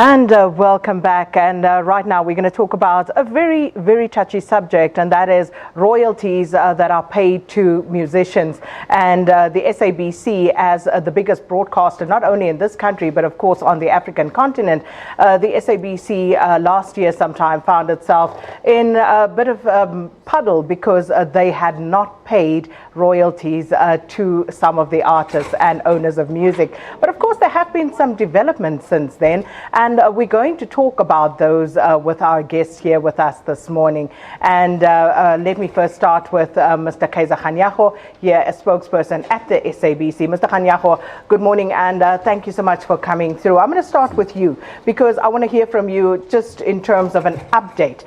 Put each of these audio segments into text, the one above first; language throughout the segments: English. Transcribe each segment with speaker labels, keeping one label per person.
Speaker 1: And welcome back. And right now we're going to talk about a very, very touchy subject, and that is royalties that are paid to musicians. And the SABC, as the biggest broadcaster, not only in this country, but of course on the African continent, the SABC last year sometime found itself in a bit of puddle because they had not paid royalties to some of the artists and owners of music. But of course there have been some developments since then, and we're going to talk about those with our guests here with us this morning. And let me first start with Mr. Kaiser Kganyago, here a spokesperson at the SABC. Mr. Kganyago, good morning, and thank you so much for coming through. I'm going to start with you because I want to hear from you just in terms of an update.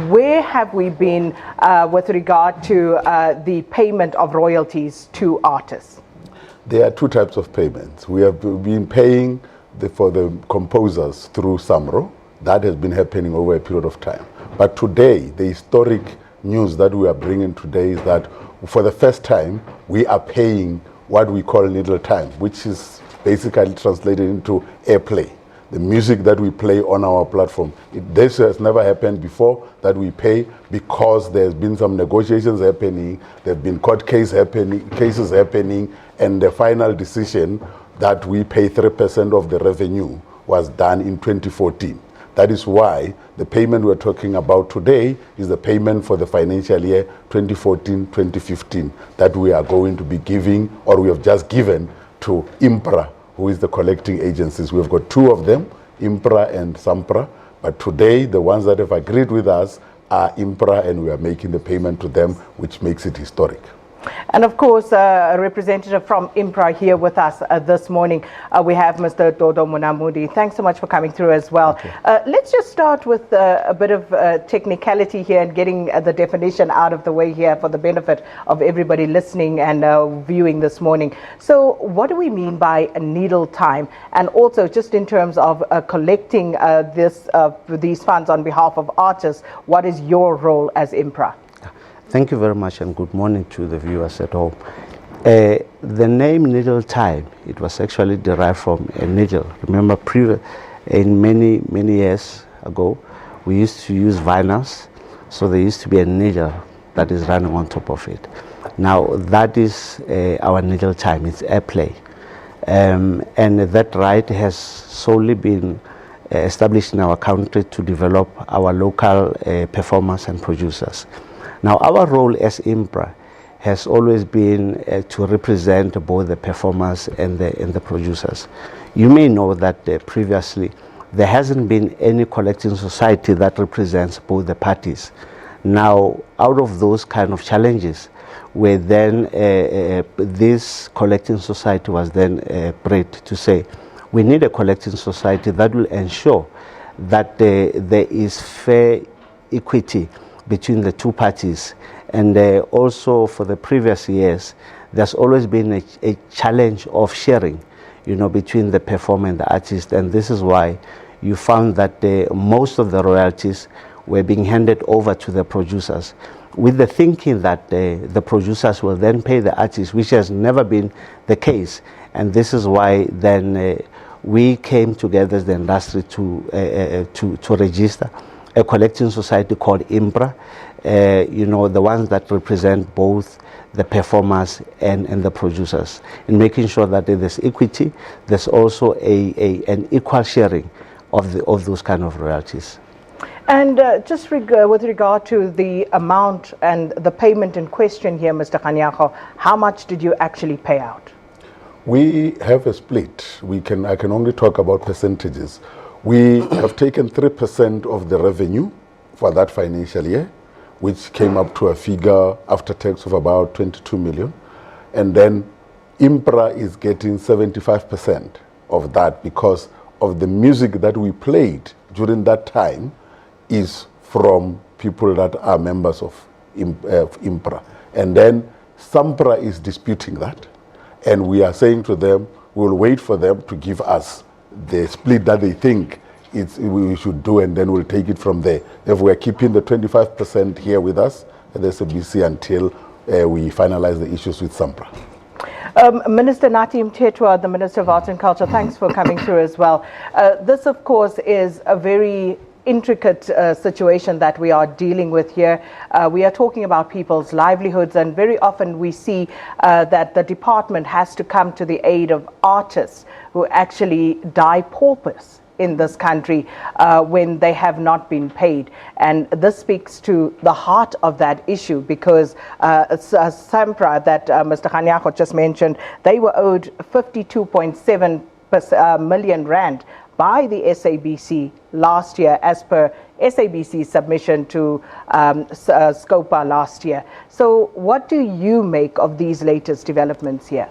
Speaker 1: Where have we been with regard to the payment of royalties to artists?
Speaker 2: There are two types of payments. We have been paying for the composers through SAMRO. That has been happening over a period of time. But today, the historic news that we are bringing today is that for the first time, we are paying what we call needletime, which is basically translated into airplay. The music that we play on our platform. This has never happened before, that we pay because there's been some negotiations happening, there have been court cases happening, and the final decision that we pay 3% of the revenue was done in 2014. That is why the payment we're talking about today is the payment for the financial year 2014-2015 that we are going to be giving, or we have just given, to IMPRA, who is the collecting agencies. We've got two of them, IMPRA and SAMPRA, but today the ones that have agreed with us are IMPRA, and we are making the payment to them, which makes it historic.
Speaker 1: And of course, a representative from IMPRA here with us this morning. We have Mr. Dodo Munamudi. Thanks so much for coming through as well. Let's just start with a bit of technicality here and getting the definition out of the way here for the benefit of everybody listening and viewing this morning. So what do we mean by needle time? And also just in terms of collecting these funds on behalf of artists, what is your role as IMPRA?
Speaker 3: Thank you very much, and good morning to the viewers at home. The name needle time, it was actually derived from a needle. Remember, in many years ago, we used to use vinyls, so there used to be a needle that is running on top of it. Now that is our needle time, it's airplay. And that right has solely been established in our country to develop our local performers and producers. Now, our role as IMPRA has always been to represent both the performers and the producers. You may know that previously there hasn't been any collecting society that represents both the parties. Now, out of those kind of challenges, where then this collecting society was then bred to say, we need a collecting society that will ensure that there is fair equity between the two parties. And also for the previous years, there's always been a challenge of sharing, between the performer and the artist. And this is why you found that most of the royalties were being handed over to the producers, with the thinking that the producers will then pay the artists, which has never been the case. And this is why then we came together as the industry to register a collecting society called IMPRA, the ones that represent both the performers and the producers, in making sure that there's equity, there's also an equal sharing of those kind of royalties.
Speaker 1: And just with regard to the amount and the payment in question here, Mr. Kganyago, how much did you actually pay out?
Speaker 2: We have a split. I can only talk about percentages. We have taken 3% of the revenue for that financial year, which came up to a figure after tax of about 22 million. And then IMPRA is getting 75% of that because of the music that we played during that time is from people that are members of IMPRA. And then SAMPRA is disputing that. And we are saying to them, we'll wait for them to give us the split that they think we should do, and then we'll take it from there. If we're keeping the 25% here with us at the SABC until we finalize the issues with SAMPRA.
Speaker 1: Minister Nathi Mthethwa, the Minister of Arts and Culture, thanks for coming through as well. This, of course, is a very intricate situation that we are dealing with here. We are talking about people's livelihoods, and very often we see that the department has to come to the aid of artists who actually die paupers in this country when they have not been paid. And this speaks to the heart of that issue, because SAMPRA that Mr. Khanyago just mentioned, they were owed 52.7 million rand by the SABC last year, as per SABC's submission to SCOPA last year. So what do you make of these latest developments here?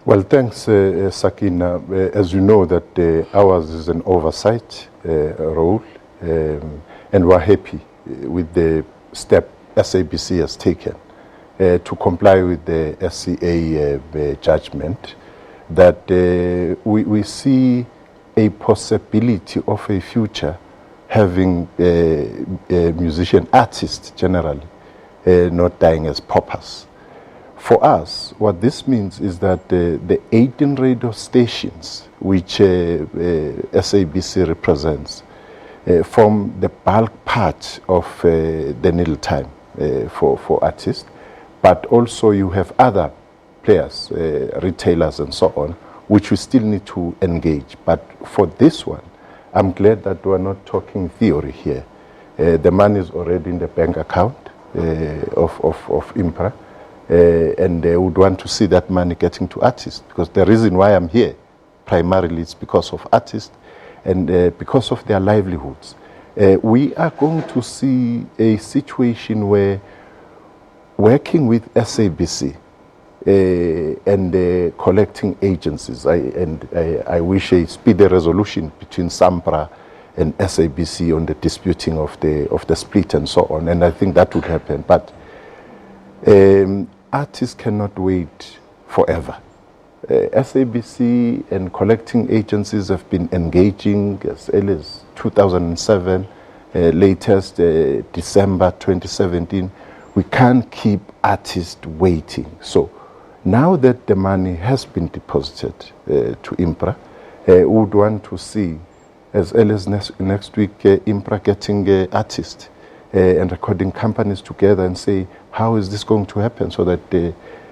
Speaker 4: Well, thanks, Sakina. As you know, that ours is an oversight role, and we're happy with the step SABC has taken to comply with the SCA judgment, that we see a possibility of a future having musician artists generally not dying as paupers. For us, what this means is that the 18 radio stations which SABC represents form the bulk part of the needle time for artists, but also you have other players, retailers and so on, which we still need to engage. But for this one, I'm glad that we're not talking theory here. The money is already in the bank account of IMPRA, and they would want to see that money getting to artists, because the reason why I'm here primarily is because of artists and because of their livelihoods. We are going to see a situation where, working with SABC and collecting agencies, I wish a speedy resolution between SAMPRA and SABC on the disputing of the split and so on, and I think that would happen. But artists cannot wait forever. SABC and collecting agencies have been engaging as early as 2007, latest December 2017. We can't keep artists waiting. So now that the money has been deposited to IMPRA, we would want to see as early as next week IMPRA getting artists and recording companies together and say, how is this going to happen, so that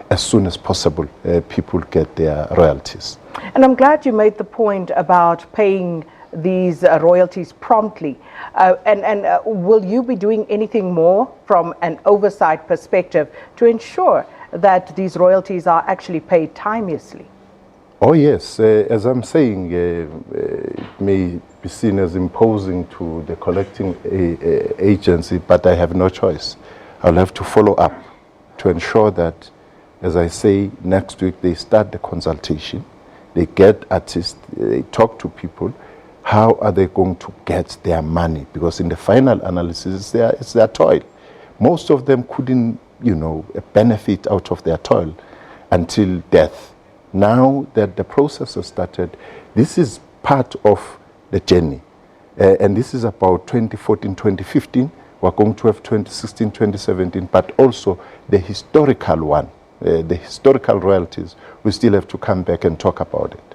Speaker 4: as soon as possible people get their royalties.
Speaker 1: And I'm glad you made the point about paying these royalties promptly. And will you be doing anything more from an oversight perspective to ensure that these royalties are actually paid timeously?
Speaker 4: Oh yes, as I'm saying, it may be seen as imposing to the collecting agency, but I have no choice. I'll have to follow up to ensure that, as I say, next week they start the consultation, they get artists, they talk to people. How are they going to get their money? Because in the final analysis, it's their toil. Most of them couldn't, benefit out of their toil until death. Now that the process has started, this is part of the journey. And this is about 2014, 2015. We're going to have 2016, 2017, but also the historical one, the historical royalties. We still have to come back and talk about it.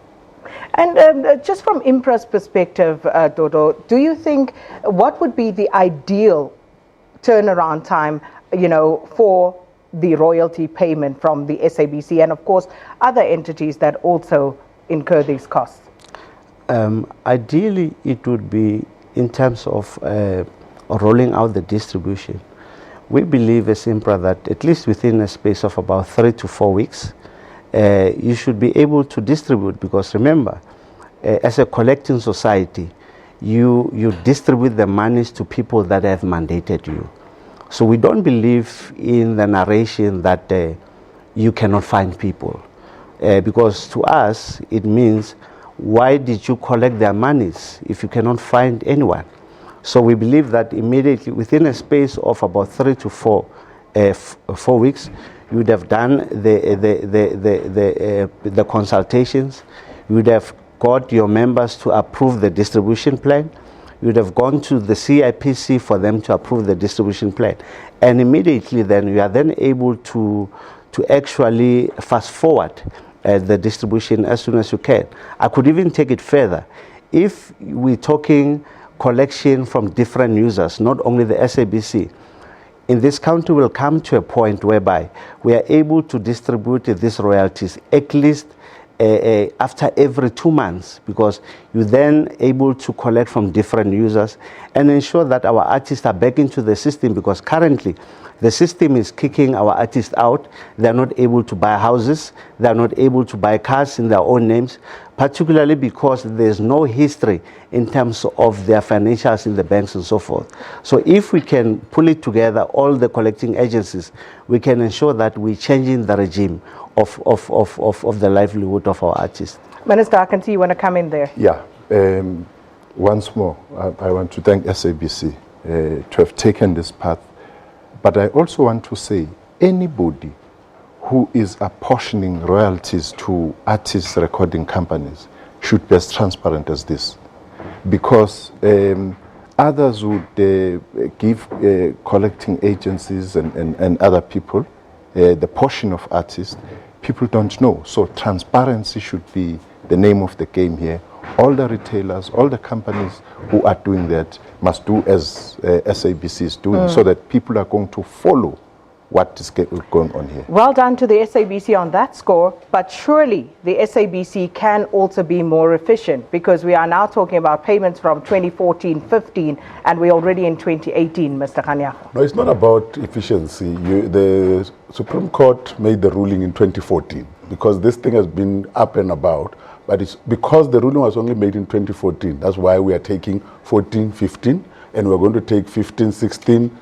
Speaker 1: And just from IMPRA's perspective, Dodo, do you think what would be the ideal turnaround time, for the royalty payment from the SABC and, of course, other entities that also incur these costs?
Speaker 3: Ideally, it would be in terms of rolling out the distribution. We believe as IMPRA that at least within a space of about 3 to 4 weeks, you should be able to distribute, because remember, as a collecting society, you distribute the monies to people that have mandated you. So we don't believe in the narration that you cannot find people, because to us it means, why did you collect their monies if you cannot find anyone? So we believe that immediately within a space of about 3 to 4 weeks, you would have done the consultations, you would have got your members to approve the distribution plan, you would have gone to the CIPC for them to approve the distribution plan, and immediately then you are then able to to actually fast forward the distribution as soon as you can. I could even take it further. If we're talking collection from different users, not only the SABC, in this country will come to a point whereby we are able to distribute these royalties at least after every 2 months, because you're then able to collect from different users and ensure that our artists are back into the system, because currently the system is kicking our artists out. They're not able to buy houses, they're not able to buy cars in their own names, particularly because there's no history in terms of their financials in the banks and so forth. So if we can pull it together, all the collecting agencies, we can ensure that we're changing the regime of the livelihood of our artists.
Speaker 1: Minister, I can see you want to come in there.
Speaker 4: Yeah. Once more, I want to thank SABC to have taken this path. But I also want to say, anybody who is apportioning royalties to artists recording companies should be as transparent as this. Because others would give collecting agencies and other people the portion of artists. People don't know. So transparency should be the name of the game here. All the retailers, all the companies who are doing that must do as SABC is doing, so that people are going to follow what is going on here.
Speaker 1: Well done to the SABC on that score, but surely the SABC can also be more efficient, because we are now talking about payments from 2014-15 and we're already in 2018, Mr. Khanyago.
Speaker 2: No, it's not about efficiency. The Supreme Court made the ruling in 2014 because this thing has been up and about, but it's because the ruling was only made in 2014. That's why we are taking 14, 15, and we're going to take 15, 16,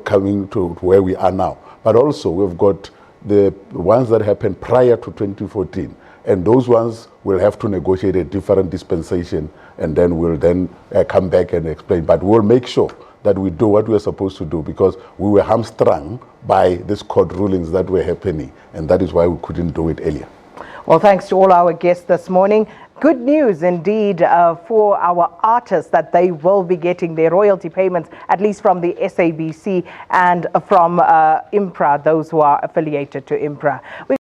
Speaker 2: coming to where we are now. But also we've got the ones that happened prior to 2014, and those ones will have to negotiate a different dispensation, and then we'll then come back and explain. But we'll make sure that we do what we're supposed to do, because we were hamstrung by these court rulings that were happening, and that is why we couldn't do it earlier.
Speaker 1: Well, thanks to all our guests this morning. Good news indeed for our artists, that they will be getting their royalty payments, at least from the SABC and from IMPRA, those who are affiliated to IMPRA.